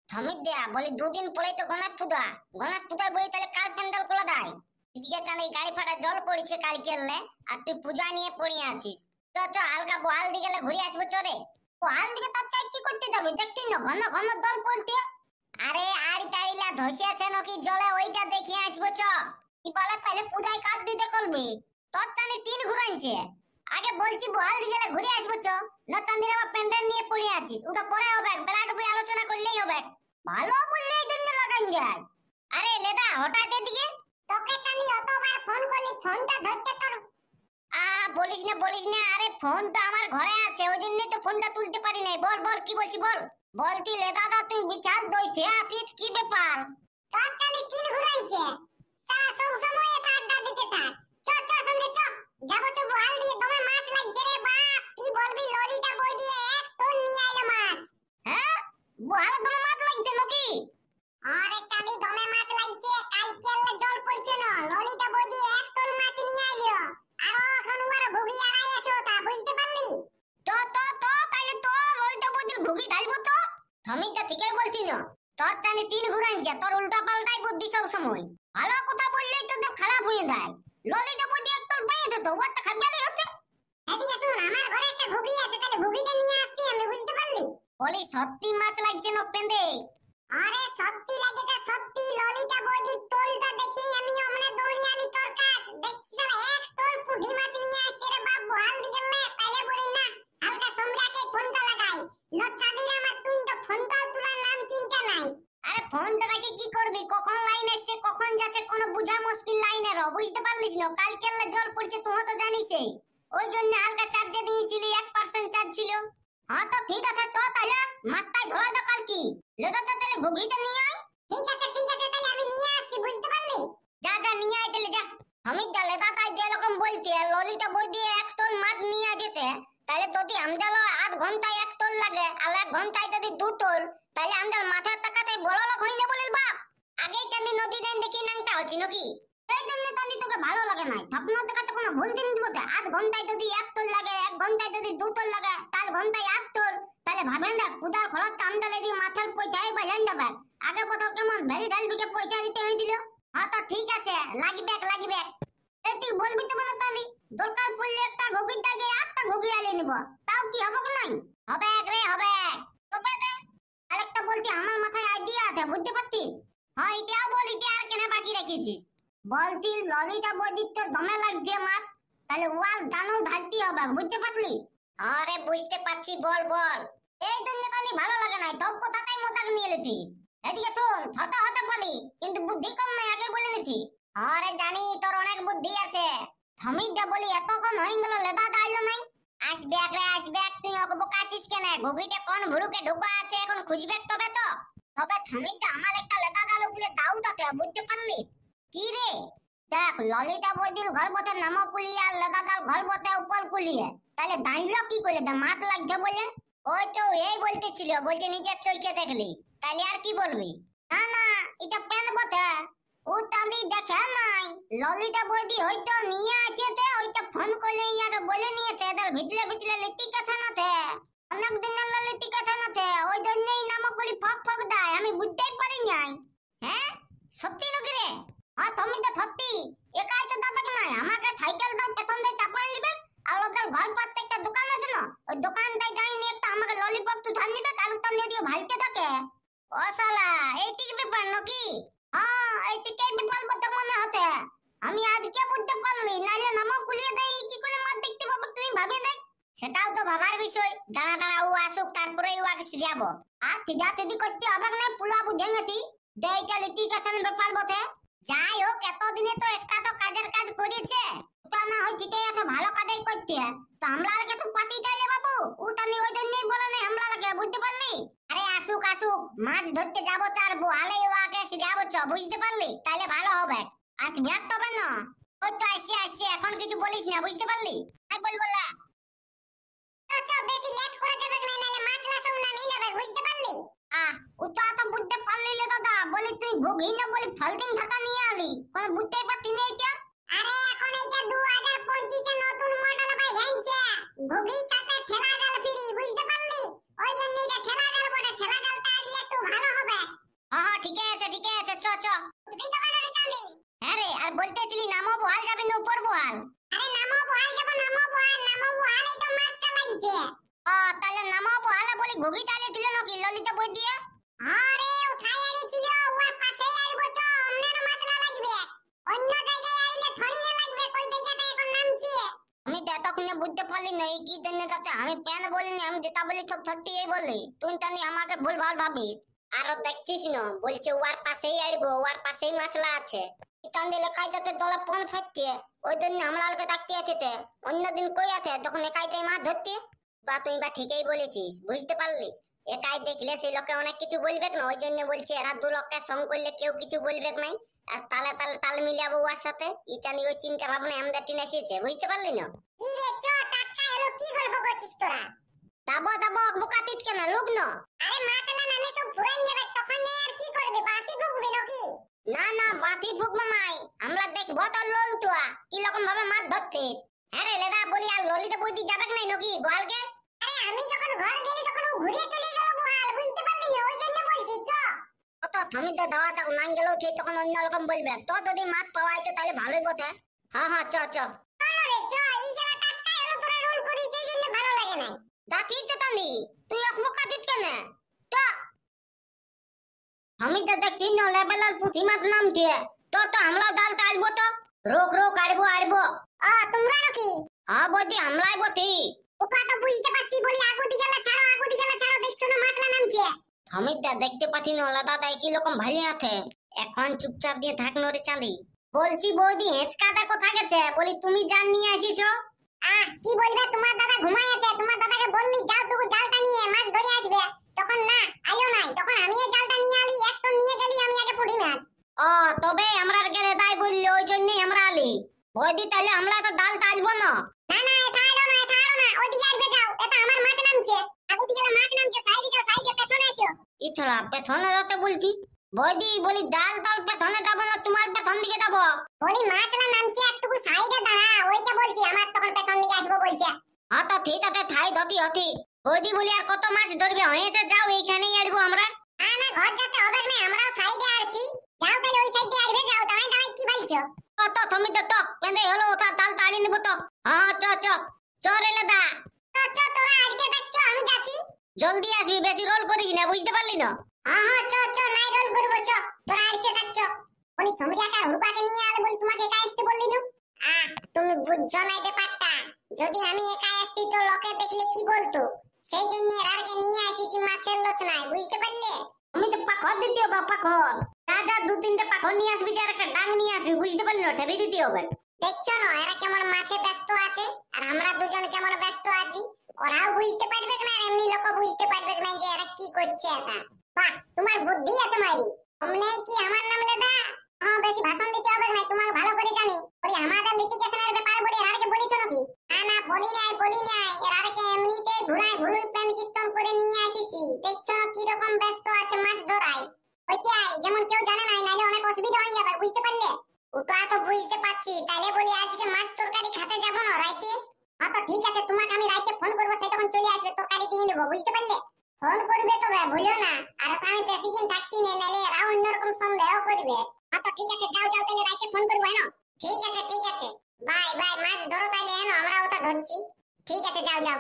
থমিক দেয়া বলি দুদিন পরেই তো গণাত পূজা। গণাত পূজায় বলি তাহলে কাল প্যান্ডেল খোলা দেয়। এদিকে জানি গাড়ি ফাটা জল পড়েছে কাল কেললে, আর তুই পূজা নিয়ে পড়ে আছিস। চ চ হালকা বহাল দিকে গেলে ঘুরে আসবো চরে। বহাল দিকে তার কি করতে যাবে দেখতি না ঘন ঘন দল পড়তে। আরে আড়ি তাড়িলা ধসে আছে নাকি জলে ওইটা দেখে আসবো চ। কি বলে তাহলে পূজায় কাজ দিতে করবি? তোর চাঁদি তিন ঘুরাইছে। আগে বলছি বহাল দিকে গেলে ঘুরে আসবো চ। না চাঁদির আবার প্যান্ডেল নিয়ে পড়ে আছিস, ওটা পরে হবে, বেলাটুকু আলোচনা করলেই হবে। ভালো বললে এই জন্য লাগান যায়। আরে লেদা হঠাৎ এদিকে তোকে জানি অতবার ফোন করলি ফোনটা ধরতে তোর বলিস না আরে ফোনটা আমার ঘরে আছে ওই জন্যই তো ফোনটা তুলতে পারি নাই। বল বল কি বলছিস বল। বলতি লেদা দা তুই বিশাল দইতে আছিস কি ব্যাপার? তোর জানি তিন ঘুরাইছে। সারা সব সময় এটা আড্ডা দিতে থাক। চ চ সঙ্গে চ। যাবো তো বহাল দিয়ে দমে মাছ লাগছে রে বাপ। কি বলবি ললিটা বই দিয়ে এক টন নিয়ে আইলো মাছ। হ্যাঁ বহাল দমে মাছ লাগছে নাকি? আরে চাঁদি দমে মাছ লাগছে, কাল কেলে জল পড়ছে না, ললিটা বই দিয়ে এক টন মাছ নিয়ে আইলো। আর এখন ওর ভুগি আড়াই আছো তা বুঝতে পারলি? তো তাইলে তো ললিটা বই দিয়ে ভুগি ঢালবো তো। থমিটা ঠিকই বলছি না। তোর জানি তিন ঘুরাইছে, তোর উল্টা পাল্টাই বুদ্ধি সব সময়। ভালো কথা বললেই তো তোর খারাপ হয়ে যায়। ললিটা বই দিয়ে এক টন বাইয়ে দিত, ওরটা খাবারই হচ্ছে। এদিকে শুন, আমার ঘরে একটা ভুগি আছে, তাহলে ভুগিটা নিয়ে আসছি আমি, বুঝতে পারলি? বলি সত্যি মাছ লাগছে না পেন্দে? আরে সত্যি লাগেছে সত্যি। ললিটা বৌদি তোলটা দেখি আমি ওমনে দৌড়ি আলি তোর কাছ। দেখছি শালা এক তোল পুঁটি মাছ নিয়ে আসছে রে বাপ বহাল দিগেলে। তাইলে বলি না হালকা সম্রাকে ফোনটা লাগাই। লচ্ছাদির আমার তুই তো ফোনটাও তোলার নাম চিন্তা নাই। আরে ফোনটা রাখি কি করবি? কখন লাইন আসছে কখন যাচ্ছে কোনো বুঝা মুশকিল লাইনের, বুঝতে পারলিস না? কাল কেলে জল পড়ছে তুই তো জানিসই। ওই জন্য হালকা চার্জে দিয়েছিলি, 1% চার্জ ছিল। হ্যাঁ তো ঠিক আছে, তো তাহলে মাথায় ধরে দাও কাল কি লেদা তো তাহলে ভুগিটা নিয়ে আয়। ঠিক আছে তাহলে আমি নিয়ে আসছি, বুঝতে পারলি? যা যা নিয়ে আয় তাহলে যা। আমি তাহলে দাদাই যেরকম বলতে ললিটা বই দিয়ে এক টন মাছ নিয়ে যেতে, তাহলে যদি আমদাল আধ ঘন্টায় এক টন লাগে আর 1 ঘন্টায় যদি 2 টন, তাহলে আমদাল মাথার টাকাতে বড় লোক হইনে বলিল বাপ। আগেই চাঁদি নদী দেন দেখি নাংটা হচ্ছি নাকি? এই জন্য চাঁদি তোকে ভালো লাগে নাই। স্বপ্ন দেখাতে কোনো ভুল দিন দিব তো। আধ ঘন্টায় যদি 1 টন লাগে, 1 ঘন্টায় যদি 2 টন লাগে, তাহলে ঘন্টায় 8 টন। তাহলে ভাবেন না কুদার খরচ আমদালে দিয়ে মাথার পয়সাই বাজান যাবে। আগে কোথাও কেমন ভেরি ঢাল বিকে পয়সা দিতে হয়েছিল। হ্যাঁ তো ঠিক আছে, লাগিবে। এই তুই বলবি তো মনে তালি দরকার পড়লে একটা ঘুগির দাগে 8টা ঘুগি আলে নিব, তাও কি হবে কি নাই? হবে রে হবে। তবে দে আরেকটা বলতি আমার মাথায় আইডিয়া আছে, বুঝতে পারছিস? হ্যাঁ এটাও বল, এটা আর কেন বাকি রেখেছিস? বলতি ললিটা বদির তো দমে লাগবে মাছ, তাহলে ওয়াল দানো ঢালতে হবে, বুঝতে পারলি? আরে বুঝতে পারছি, বল বল। এই জন্য কানি ভালো লাগে নাই, সব কথাটাই মজাক নিয়ে লেছি। এদিকে শোন, ছোট হতে পারি কিন্তু বুদ্ধি কম নাই, আগে বলে নিছি। আরে জানি তোর অনেক বুদ্ধি আছে। থমিটা বলি এতক্ষণ হয়ে গেল লেদা দাইলো নাই। আসবে তুই ওকে বোকাছিস কেন? ঘুগিটা কোন ভুরুকে ঢুকা আছে এখন খুঁজবে তবে তো। তবে থমিটা আমার একটা লেদা দাল উপরে দাও তাতে, বুঝতে পারলি? কি রে দেখ, ললিতা বৈদির ঘর বতে নামো কুলিয়ে আর লেদা দাল ঘর বতে উপর কুলিয়ে, তাহলে দাঁড়লো কি করে? মাত লাগছে বলে। ওই তো এই বলতেছিল, বলছে নিজের চোখে দেখলি, তাহলে আর কি বলবি? না এটা পেন বটে। ও তালি দেখে নাই ললিতা বৌদি হয়তো নিয়ে আসেতে, হয়তো ফোন করলে ইয়াকে বলে নিয়েছে এদের ভিতরে লিটি কথা নাতে। অনেক দিনের লিটি কথা নাতে, ওই জন্যই নামক বলি ফক দেয়, আমি বুঝতেই পারি নাই। হ্যাঁ সত্যি নাকি রে? হ্যাঁ তুমি তো সত্যি। একাই তো দাবে নাই, আমাকে সাইকেল দাও পেছন দিয়ে চাপাই নিবে। আর ওদের ঘর পাশে একটা দোকান আছে না, ওই দোকানটায় যাই নিয়ে একটা আমাকে ললিপপ তো ধান নিবে, কালু তার নিয়ে ভালতে থাকে। ও শালা এইটিক ব্যাপার নাকি? হ্যাঁ এইটিকেই ব্যাপার বলতে মনে হতে। আমি আজকে বুঝতে পারলি, নাহলে নামও খুলিয়ে দেই কি করে মাছ দেখতে পাবো তুই ভাবে দেখ। সেটাও তো ভাবার বিষয়। দাঁড়া ও আসুক তারপরে ও আগে সিরিয়াবো। আর তিদি করতে হবে না, পুলা বুঝে গেছি। দেইটা লিটি কাছান ব্যাপার বটে। যাই হোক এতদিনে তো একটা তো কাজের কাজ করেছে, তা না হয় ঠিকই আছে, ভালো কাজই করতে। তো আমরা লাগে তো পাতি চাইলে বাবু, ও তানি ওই জন্যই বলে নাই আমরা লাগে, বুঝতে পারলি? আরে আসুক মাছ ধরতে যাবো চারবো আলে ও আগে সিরিয়াবো চ, বুঝতে পারলি? তাহলে ভালো হবে। আজ ব্যাগ তবে না ওই তো আসছে এখন কিছু বলিস না, বুঝতে পারলি? আমি বলবো না আচ্ছা বেশি লেট করে দেবে না, নালে মাছলা সব নামিয়ে যাবে, বুঝতে পারলি? ও তো এত বুঝতে পারলি লে দাদা, বলি তুই ঘুগি না বলি ফলদিন ঢাকা নিয়ে আলি, কোন বুঝতেই পারতি না এটা? আরে এখন এইটা 2025 এর নতুন মডেল ভাই ভেঞ্চে ঘুগির সাথে ঠেলা জাল ফ্রি, বুঝতে পারলি? ওই জন্য এটা ঠেলা জাল বটে, ঠেলা জালটা আইলে একটু ভালো হবে। ঠিকই আছে, চ চ। তুই তো বানারে চাঁদি। হ্যাঁ রে, আর বলতেছিলি নামো বহাল যাবি না উপর বহাল? আরে নামো বহাল যাব, নামো বহালই তো মাছটা লাগছে। তাহলে নামো বহালে বলি ঘুগি তালে ছিল নাকি ললিতা বই দিয়ে? আরে উঠাই আনি ছিল, ওর পাশেই আইবো, চ অন্য মাছ না লাগবে। অন্য জায়গায় আইলে থরি না লাগবে, কই জায়গাটা এখন নামছি। আমি তো এতক্ষণে বুঝতে পারলি না এই কি জন্য তাতে আমি প্যান বলিনি, আমি যেটা বলি সব সত্যিই বলি। তুই জানি আমাকে ভুলভাল ভাবি। আরো দেখছিস না বলছে ওর পাশেই আইবো, ওর পাশেই মাছলা আছে। কান্দিলে কাইদাতে দলা পন ফাটছে, ওই জন্য আমরা আলকে থাকতে আছে। অন্যদিন কই আছে তখন একাইতেই মাছ ধরতে। বা তুই বা ঠিকই বলেছিস, বুঝতে পারলিস? একাই দেখলে সেই লোকে অনেক কিছু বলবে না, ওই জন্য বলছে এরা দু লোককে সঙ্গ করলে কেউ কিছু বলবে নাই। আর তালে তালে তাল মিলাবো ওর সাথে, ইচানি ওই চিন্তা ভাবনা আমাদের টিনে এসেছে, বুঝতে পারলি না? কি রে চ টাটকা হলো, কি গল্প করছিস তোরা? দাবো দাবো বোকা তিত কেন লোক না? আরে মাছলা নামে সব ফুরান যাবে, তখন আর কি করবে, বাসি ফুকবে নাকি? না না, বাতি ফুকবো নাই, আমরা দেখবো তো লোল তোয়া কি রকম ভাবে মাছ ধরতে। হ্যাঁ রে লেদা বলি, আর ললিতা বইতি যাবে নাই নাকি গোয়ালকে? আরে আমি যখন ঘর গেলি তখন ও ঘুরে চলে গেল গোয়াল, বুঝতে পারলি না? ওই জন্য বলছি চ। কত থামিতে দাওয়া দাও না গেলেও ঠিক তখন অন্য রকম বলবে। তো যদি মাছ পাওয়াই তো তাহলে ভালোই বটে। হ্যাঁ হ্যাঁ চ চ। চলো রে চ, এই সারা টাটকা এলো তোরা রোল করিস সেই জন্য ভালো লাগে না। দাঁতি তো তানি তুই অসমকা দিত কেন? চ। আমি তো দেখি ন লেবেলাল পুঁথি মাছ নাম দিয়ে তো আমরা ডাল তালবো তো রোক রোক আড়বো। তোমরা নাকি? হ্যাঁ বদি আমলাই বটি। ওটা তো বুঝতে পারছি, বলি আগুদি গেলে ছাড়ো দেখছো না মাছলা নামছে। আমি তো দেখতে পাচ্ছি না লাদা তাই কি রকম ভালি আছে। এখন চুপচাপ দিয়ে থাক নরে চাঁদি। বলছি বৌদি হেঁচকা দা কোথা গেছে? বলি তুমি জান নিয়ে আসিছো? কি বলবে, তোমার দাদা ঘুমায় আছে। তোমার দাদাকে বললি যাও টুকু জালটা নিয়ে মাছ ধরে আসবে, তখন না আইলো নাই, তখন আমি এই জালটা নিয়ে আলি, এক টন নিয়ে গেলি আমি আগে পুঁটি মাছ। তবে আমরা গেলে তাই বললি, ওই জন্যই আমরা আলি। বৌদি তাহলে আমরা তো ডাল তালবো না। না না, এটা আইলো না, ওদিকে আসবে যাও, এটা আমার মাছ নামছে। আগুদি গেলে মাছ নামছে, সাইডে যাও, সাইডে পেছনে এসো। ইতলা পেছনে যেতে বলতি? বৌদি বলি ডাল পেছনে যাবো না, তোমার পেছন দিকে যাবো। বলি মাছলা নামছে, একটুকু সাইডে দাঁড়া, ওইটা বলছি, আমার তখন পেছন দিকে আসবো বলছে। হ্যাঁ তো ঠিক আছে, ঠাই ধতি। বৌদি বলি আর কত মাছ ধরবে, হয়েছে যাও, এইখানেই আড়বো আমরা। না না, ঘর যেতে হবে না, আমরাও সাইডে আছি। যাও তাহলে ওই সাইডে আড়বে, যাও। দাঁড়াই কি বলছো? তো তুমি তো পেঁদে হলো ওটা ডাল তালি নেবো তো। হ্যাঁ চ রে লেদা। চ তোরা আড়তে দেখছো, আমি যাচ্ছি। জলদি আসবি, বেশি রোল করিস না, বুঝতে পারলি না? হ্যাঁ চ নাই রোল করবো, চ তোরা আড়তে দেখছো। বলি সমরিয়াকে হুড়পাকে নিয়ে আলে, বলি তোমাকে একা আসতে বললি না? তুমি বুঝছো না এই ব্যাপারটা। যদি আমি একা আসতি তো লোকে দেখলে কি বলতো, সেই জন্য এরাকে নিয়ে আসিছি মাছের লোচনায়, বুঝতে পারলে? আমি তো পাখর দিতে হবে, পাখর যা দু তিনটে পাখর নিয়ে আসবি, আর একটা ডাং নিয়ে আসবি, বুঝতে পারলি না? ঠেবে দিতে হবে। দেখছো না এরা কেমন মাছে ব্যস্ত আছে, আর আমরা দুজন কেমন ব্যস্ত আছি। ওরাও বুঝতে পারবে না, আর এমনি লোক বুঝতে পারবে না যে এরা কি করছে। এটা বাহ, তোমার বুদ্ধি আছে মাইরি। অমনে কি আমার নাম লেদা? হ্যাঁ, বেশি ভাষণ দিতে হবে না, তোমার ভালো করে জানি। বলি আমাদের লিটিগেশনের ব্যাপারে বলি এরাকে বলিছো নাকি? না বলি নাই, এরাকে এমনিতে ঘুরুই প্ল্যান কীর্তন করে নিয়ে আসিছি। দেখছো না কি রকম ব্যস্ত আছে মাছ ধরায়। ওইটাই যেমন কেউ জানে না, নাইলে অনেক অসুবিধা হয়ে যাবে, বুঝতে পারলে? ওটা তো বুঝতে পারছি, তাইলে বলি আজকে মাছ তরকারি খেতে যাবো না রাইতে? হ্যাঁ তো ঠিক আছে, তোমাকে আমি রাইতে ফোন করবো, সে তখন চলে আসবে, তরকারি দিয়ে দেবো, বুঝতে পারলে? ফোন করবে তবে ভুলো না, আর আমি বেশি দিন থাকছি না, নাইলে এরা অন্যরকম সন্দেহ করবে। হ্যাঁ তো ঠিক আছে, যাও তাহলে রাইতে ফোন করবো। হ্যাঁ ঠিক আছে, বাই মাছ ধরো তাইলে। হ্যাঁ আমরা ওটা ধরছি। ঠিক আছে, যাও।